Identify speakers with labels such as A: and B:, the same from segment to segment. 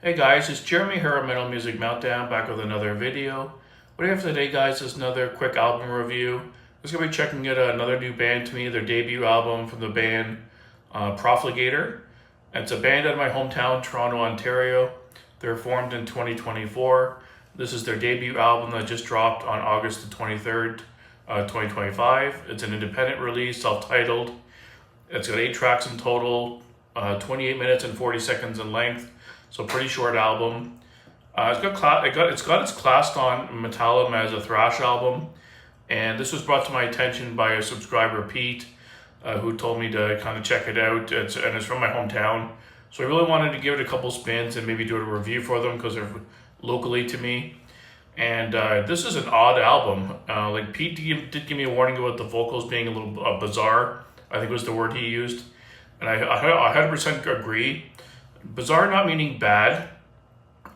A: Hey guys, it's Jeremy here at Metal Music Meltdown, back with another video. What I have today, guys, is another quick album review. I'm just going to be checking out another new band to me, their debut album from the band Profligator. And it's a band out of my hometown, Toronto, Ontario. They're formed in 2024. This is their debut album that just dropped on August the 23rd, 2025. It's an independent release, self-titled. It's got 8 tracks in total, 28 minutes and 40 seconds in length. So pretty short album. It's got its classed on Metallum as a thrash album, and this was brought to my attention by a subscriber, Pete, who told me to kind of check it out. And it's from my hometown, so I really wanted to give it a couple spins and maybe do a review for them because they're locally to me. And this is an odd album. Like Pete did give me a warning about the vocals being a little bizarre. I think was the word he used, and I 100% agree. Bizarre not meaning bad,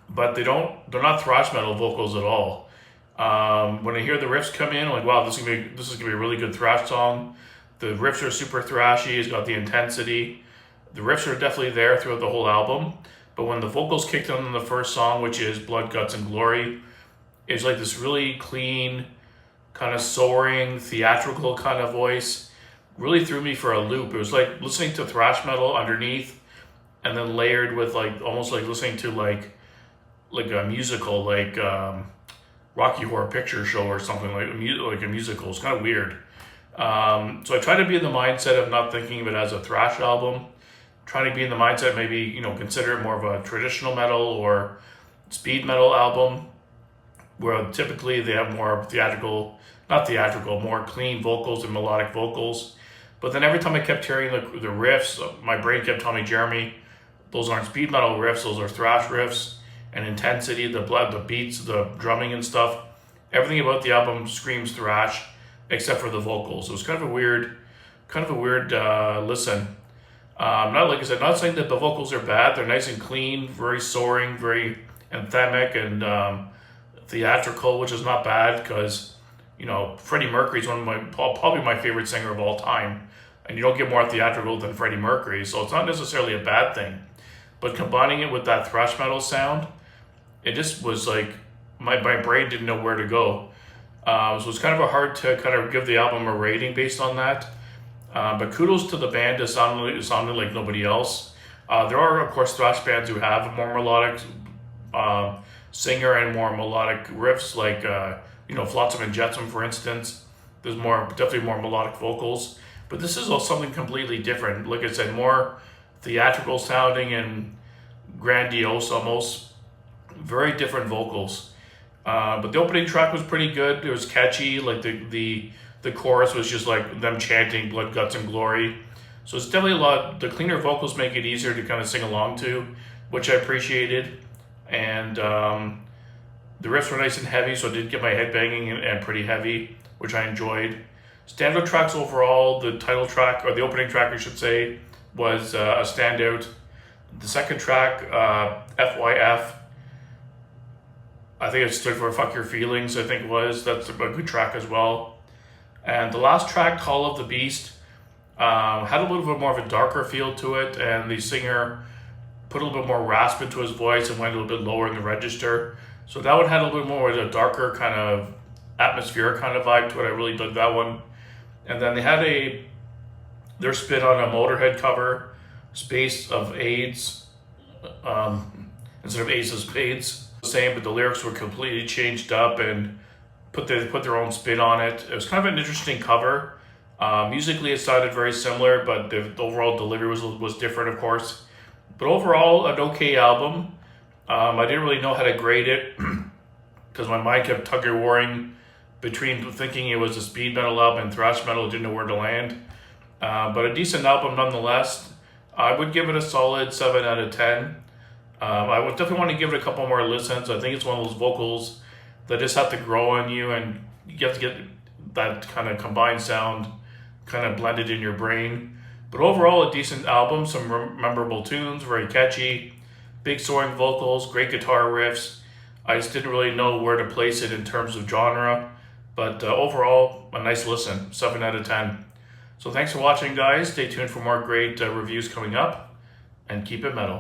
A: but they're not thrash metal vocals at all. When I hear the riffs come in, I'm like, wow, this is gonna be a really good thrash song. The riffs are super thrashy. It's got the intensity. The riffs are definitely there throughout the whole album. But when the vocals kicked in the first song, which is Blood, Guts, and Glory, it's like this really clean, kind of soaring, theatrical kind of voice. Really threw me for a loop. It was like listening to thrash metal underneath, and then layered with like almost like listening to like a musical, like Rocky Horror Picture Show or something, like a musical. It's kind of weird. So I try to be in the mindset of not thinking of it as a thrash album. Trying to be in the mindset maybe consider it more of a traditional metal or speed metal album, where typically they have more more clean vocals and melodic vocals. But then every time I kept hearing the riffs, my brain kept telling me, Jeremy, those aren't speed metal riffs, those are thrash riffs. And intensity, the beats, the drumming and stuff. Everything about the album screams thrash, except for the vocals. It was kind of a weird listen. Not like I said, not saying that the vocals are bad. They're nice and clean, very soaring, very anthemic and theatrical, which is not bad because Freddie Mercury is probably my favorite singer of all time, and you don't get more theatrical than Freddie Mercury, so it's not necessarily a bad thing. But combining it with that thrash metal sound, it just was like my brain didn't know where to go. So it's kind of hard to kind of give the album a rating based on that. But kudos to the band. It sounded like nobody else. There are, of course, thrash bands who have a more melodic singer and more melodic riffs, like Flotsam and Jetsam, for instance. There's definitely more melodic vocals. But this is something completely different. Like I said, more theatrical sounding and grandiose almost. Very different vocals. But the opening track was pretty good. It was catchy. Like the chorus was just like them chanting Blood, Guts, and Glory. So it's definitely the cleaner vocals make it easier to kind of sing along to, which I appreciated. And the riffs were nice and heavy, so it did get my head banging and pretty heavy, which I enjoyed. Standout tracks overall, the title track, or the opening track I should say, was a standout. The second track, FYF, I think it stood for Fuck Your Feelings, I think it was. That's a good track as well. And the last track, Call of the Beast, had a little bit more of a darker feel to it, and the singer put a little bit more rasp into his voice and went a little bit lower in the register. So that one had a little bit more of a darker kind of atmospheric kind of vibe to it. I really dug that one. And then they had their spin on a Motorhead cover, Space of AIDS, instead of Ace of Spades. Same, but the lyrics were completely changed up and put their own spin on it. It was kind of an interesting cover. Musically, it sounded very similar, but the overall delivery was different, of course. But overall, an okay album. I didn't really know how to grade it because my mind kept tug-of-warring between thinking it was a speed metal album and thrash metal. Didn't know where to land. But a decent album nonetheless. I would give it a solid 7 out of 10. I would definitely want to give it a couple more listens. I think it's one of those vocals that just have to grow on you, and you have to get that kind of combined sound kind of blended in your brain. But overall, a decent album, some memorable tunes, very catchy, big soaring vocals, great guitar riffs. I just didn't really know where to place it in terms of genre, but overall, a nice listen, 7 out of 10. So thanks for watching, guys. Stay tuned for more great reviews coming up, and keep it metal.